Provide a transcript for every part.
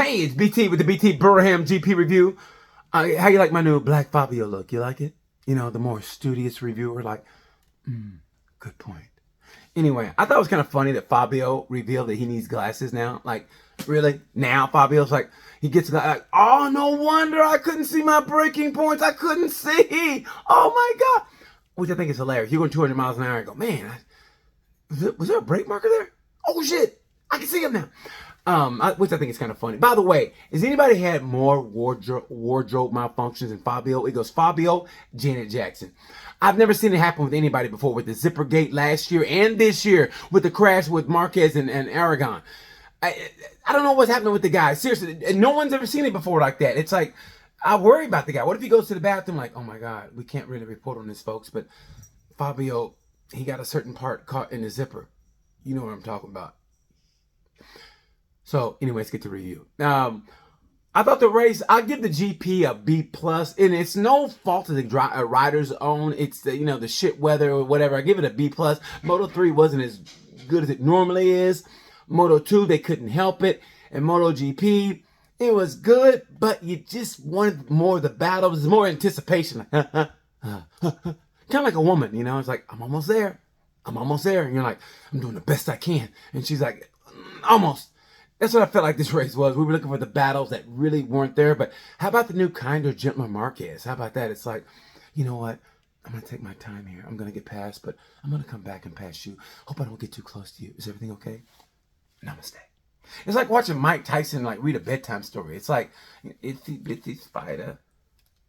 Hey, it's BT with the BT Burham GP review. How you like my new black Fabio look? You like it? You know, the more studious reviewer, like, good point. Anyway, I thought it was kind of funny that Fabio revealed that he needs glasses now. Like, really? Now Fabio's like, he gets like, oh, no wonder I couldn't see my braking points. I couldn't see. Oh my God. Which I think is hilarious. You're going 200 miles an hour and go, man, was there a brake marker there? Oh shit, I can see him now. Which I think is kind of funny. By the way, has anybody had more wardrobe malfunctions than Fabio? It goes Fabio, Janet Jackson. I've never seen it happen with anybody before, with the zipper gate last year and this year with the crash with Marquez and Aragon. I don't know what's happening with the guy. Seriously, no one's ever seen it before like that. It's like, I worry about the guy. What if he goes to the bathroom like, oh my God, we can't really report on this, folks, but Fabio, he got a certain part caught in the zipper. You know what I'm talking about. So, anyway, let's get to review. I thought the race, I'll give the GP a B+, and it's no fault of the rider's own. It's the shit weather or whatever. I give it a B+. Moto 3 wasn't as good as it normally is. Moto 2, they couldn't help it. And MotoGP, it was good, but you just wanted more of the battles, more anticipation. Kind of like a woman, it's like, I'm almost there. I'm almost there. And you're like, I'm doing the best I can. And she's like, almost. That's what I felt like this race was. We were looking for the battles that really weren't there. But how about the new kinder, gentler Marquez? How about that? It's like, you know what? I'm going to take my time here. I'm going to get past, but I'm going to come back and pass you. Hope I don't get too close to you. Is everything okay? Namaste. It's like watching Mike Tyson read a bedtime story. It's like, itsy bitsy spider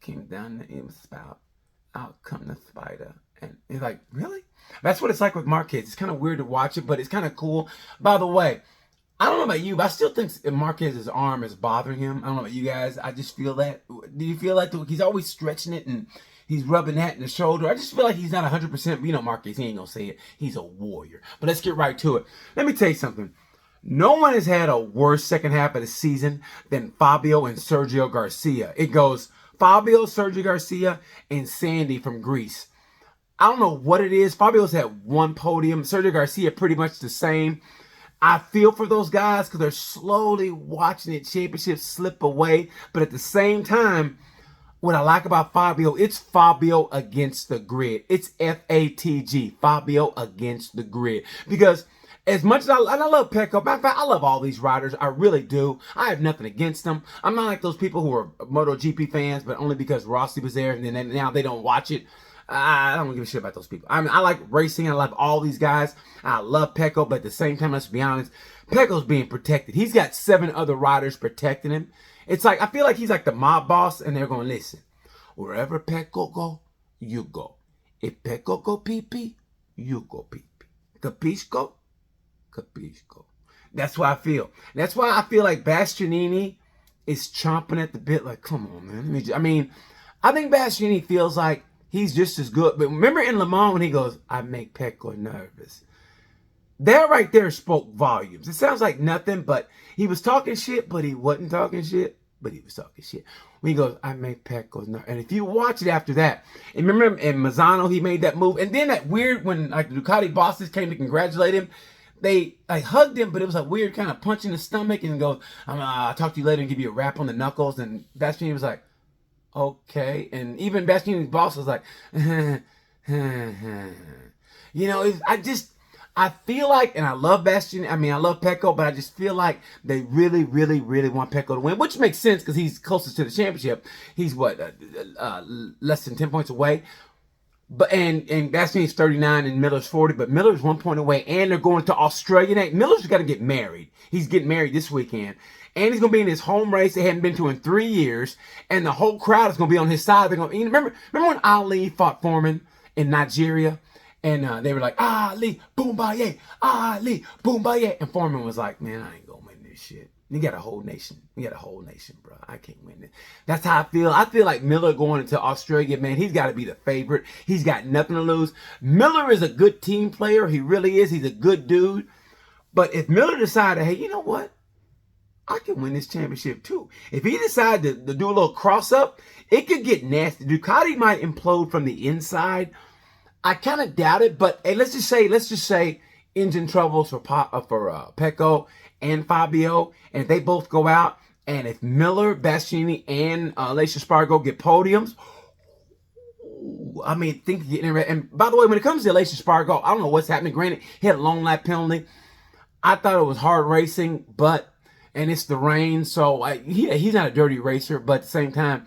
came down the spout. Out come the spider. And you're like, really? That's what it's like with Marquez. It's kind of weird to watch it, but it's kind of cool. By the way, I don't know about you, but I still think Marquez's arm is bothering him. I don't know about you guys. I just feel that. Do you feel like he's always stretching it and he's rubbing that in the shoulder? I just feel like he's not 100%. Marquez, he ain't going to say it. He's a warrior. But let's get right to it. Let me tell you something. No one has had a worse second half of the season than Fabio and Sergio Garcia. It goes Fabio, Sergio Garcia, and Sandy from Greece. I don't know what it is. Fabio's had one podium. Sergio Garcia pretty much the same. I feel for those guys because they're slowly watching the championship slip away. But at the same time, what I like about Fabio, it's Fabio against the grid. It's FATG, Fabio against the grid. Because as much as I love Pecco, matter of fact, I love all these riders. I really do. I have nothing against them. I'm not like those people who are MotoGP fans, but only because Rossi was there and then now they don't watch it. I don't give a shit about those people. I mean, I like racing. I love all these guys. I love Pecco, but at the same time, let's be honest, Pecco's being protected. He's got 7 other riders protecting him. It's like, I feel like he's like the mob boss, and they're going, listen, wherever Pecco go, you go. If Pecco go pee-pee, you go pee-pee. Capisco? Capisco. That's what I feel. That's why I feel like Bastianini is chomping at the bit like, come on, man. I think Bastianini feels like he's just as good. But remember in Le Mans when he goes, I make Pecco nervous. That right there spoke volumes. It sounds like nothing, but he was talking shit, but he wasn't talking shit, but he was talking shit. When he goes, I make Pecco nervous. And if you watch it after that, and remember in Mazzano, he made that move. And then that weird, when the Ducati bosses came to congratulate him, they hugged him, but it was a weird kind of punch in the stomach and goes, I'll talk to you later and give you a rap on the knuckles. And Bastianini was like, okay. And even Bastianini's boss was like, I feel like, and I love Bastianini, I love Pecco, but I just feel like they really, really, really want Pecco to win, which makes sense because he's closest to the championship. He's less than 10 points away. But and Bastianini's 39 and Miller's 40, but Miller's 1 point away, and they're going to Australia next. Miller's got to get married. He's getting married this weekend. And he's going to be in his home race they hadn't been to in 3 years. And the whole crowd is going to be on his side. They're going to, remember when Ali fought Foreman in Nigeria? And they were like, Ali, Boombaye, Ali, Boombaye. And Foreman was like, man, I ain't going to win this shit. You got a whole nation. You got a whole nation, bro. I can't win it. That's how I feel. I feel like Miller going into Australia, man, he's got to be the favorite. He's got nothing to lose. Miller is a good team player. He really is. He's a good dude. But if Miller decided, hey, you know what? I can win this championship too. If he decided to do a little cross up, it could get nasty. Ducati might implode from the inside. I kind of doubt it, but hey, let's just say engine troubles for Pecco and Fabio, and if they both go out And if Miller, Bastianini, and Alicia Spargo get podiums, I mean, think you're getting it. And by the way, when it comes to Alicia Spargo, I don't know what's happening. Granted, he had a long lap penalty. I thought it was hard racing, and it's the rain, so he's not a dirty racer, but at the same time,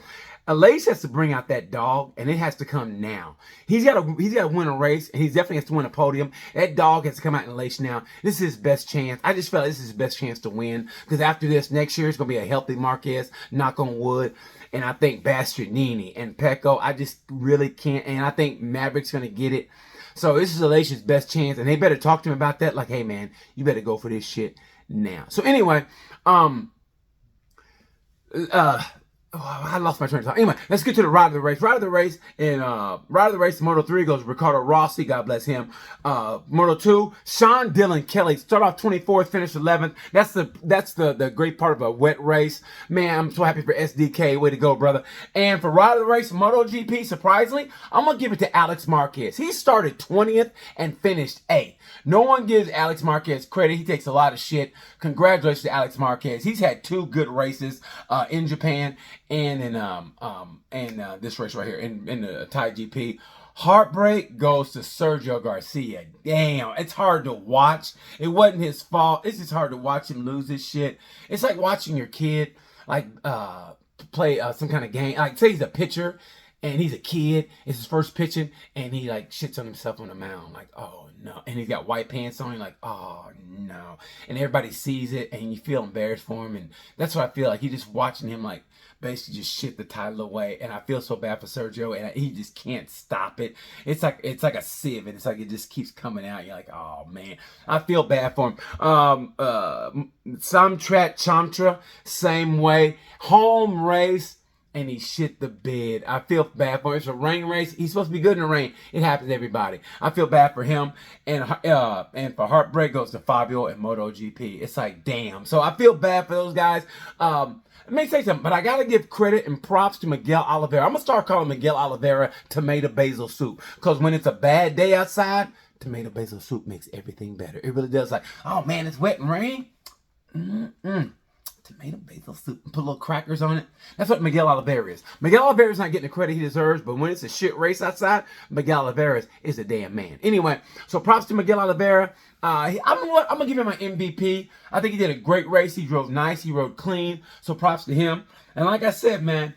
Alace has to bring out that dog, and it has to come now. He's got to win a race, and he definitely has to win a podium. That dog has to come out in Alace now. This is his best chance. I just felt like this is his best chance to win, because after this, next year, it's going to be a healthy Marquez, knock on wood, and I think Bastianini and Pecco, I just really can't, and I think Maverick's going to get it. So this is Alace's best chance, and they better talk to him about that, like, hey, man, you better go for this shit now. So anyway, I lost my train of thought. Anyway, let's get to the ride of the race. Ride of the race, and ride of the race, Moto 3 goes Ricardo Rossi, God bless him. Moto 2, Sean Dillon Kelly, start off 24th, finish 11th. That's the great part of a wet race. Man, I'm so happy for SDK. Way to go, brother. And for ride of the race, MotoGP, surprisingly, I'm going to give it to Alex Marquez. He started 20th and finished 8th. No one gives Alex Marquez credit. He takes a lot of shit. Congratulations to Alex Marquez. He's had 2 good races in Japan and in this race right here in the Thai GP. Heartbreak goes to Sergio Garcia. Damn, it's hard to watch. It wasn't his fault. It's just hard to watch him lose this shit. It's like watching your kid play some kind of game. Like, say he's a pitcher and he's a kid. It's his first pitching, and he like shits on himself on the mound. Like, oh no. And he's got white pants on. You're like, oh no. And everybody sees it, and you feel embarrassed for him. And that's what I feel like. You're just watching him like basically just shit the title away. And I feel so bad for Sergio, and he just can't stop it. It's like a sieve, and it's like it just keeps coming out. You're like, oh man, I feel bad for him. Samtrat Chamtra, same way. Home race, and he shit the bed. I feel bad for him. It's a rain race. He's supposed to be good in the rain. It happens to everybody. I feel bad for him. And for heartbreak goes to Fabio and MotoGP. It's like, damn. So I feel bad for those guys. Let me say something, but I got to give credit and props to Miguel Oliveira. I'm going to start calling Miguel Oliveira tomato basil soup, because when it's a bad day outside, tomato basil soup makes everything better. It really does. Like, oh man, it's wet and rain. Tomato basil soup and put little crackers on it. That's what Miguel Oliveira is. Miguel Oliveira is not getting the credit he deserves, but when it's a shit race outside, Miguel Oliveira is a damn man. Anyway, so props to Miguel Oliveira. I'm gonna give him my MVP. I think he did a great race. He drove nice. He rode clean. So props to him. And like I said, man,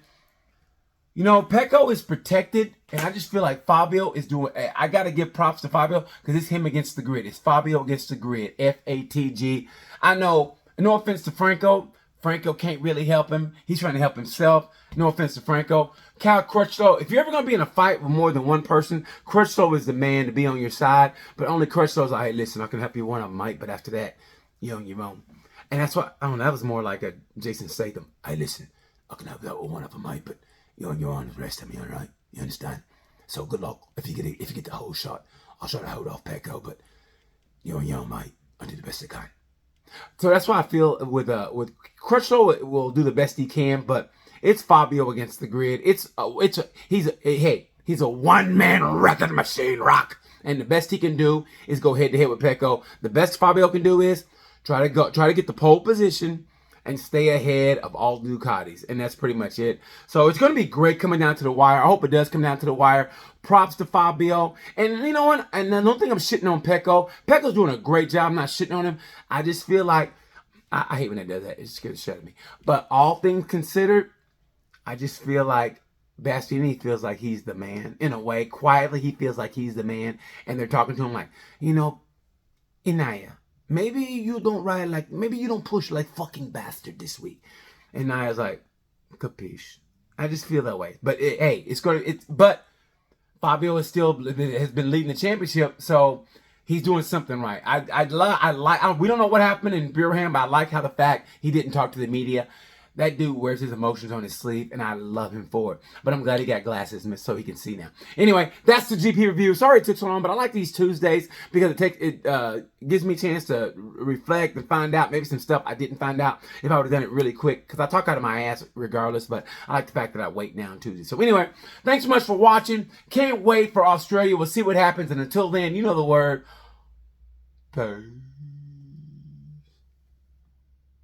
you know, Pecco is protected, and I just feel like Fabio is doing. I gotta give props to Fabio, because it's him against the grid. It's Fabio against the grid. FATG. I know. No offense to Franco. Franco can't really help him. He's trying to help himself. No offense to Franco. Cal Crutchlow, if you're ever going to be in a fight with more than one person, Crutchlow is the man to be on your side. But only Crutchlow's like, hey, listen, I can help you one of them, Mike, but after that, you're on your own. And that's what, I don't know, that was more like a Jason Statham. Hey, listen, I can help you out with one of them, Mike, but you're on your own the rest of me, all right? You understand? So good luck. If you get the whole shot, I'll try to hold off Pecco, but you're on your own, mate. I'll do the best I can. So that's why I feel with Crutchlow will do the best he can, but it's Fabio against the grid. He's a one-man wrecking machine, rock, and the best he can do is go head to head with Pecco. The best Fabio can do is try to get the pole position and stay ahead of all the Ducatis, and that's pretty much it. So it's going to be great coming down to the wire. I hope it does come down to the wire. Props to Fabio. And you know what? And I don't think I'm shitting on Pecco. Pecco's doing a great job. I'm not shitting on him. I just feel like, I hate when that does that. It scares the shit out of me. But all things considered, I just feel like Bastianini feels like he's the man. In a way, quietly, he feels like he's the man. And they're talking to him like, you know, Inaya, maybe you don't ride like, maybe you don't push like fucking bastard this week. And Naya's like, capiche. I just feel that way. But but Fabio has been leading the championship, so he's doing something right. We don't know what happened in Birmingham, but I like how the fact he didn't talk to the media. That dude wears his emotions on his sleeve, and I love him for it. But I'm glad he got glasses so he can see now. Anyway, that's the GP review. Sorry it took so long, but I like these Tuesdays because it gives me a chance to reflect and find out maybe some stuff I didn't find out if I would have done it really quick, because I talk out of my ass regardless, but I like the fact that I wait now on Tuesday. So anyway, thanks so much for watching. Can't wait for Australia. We'll see what happens, and until then, you know the word. Peace.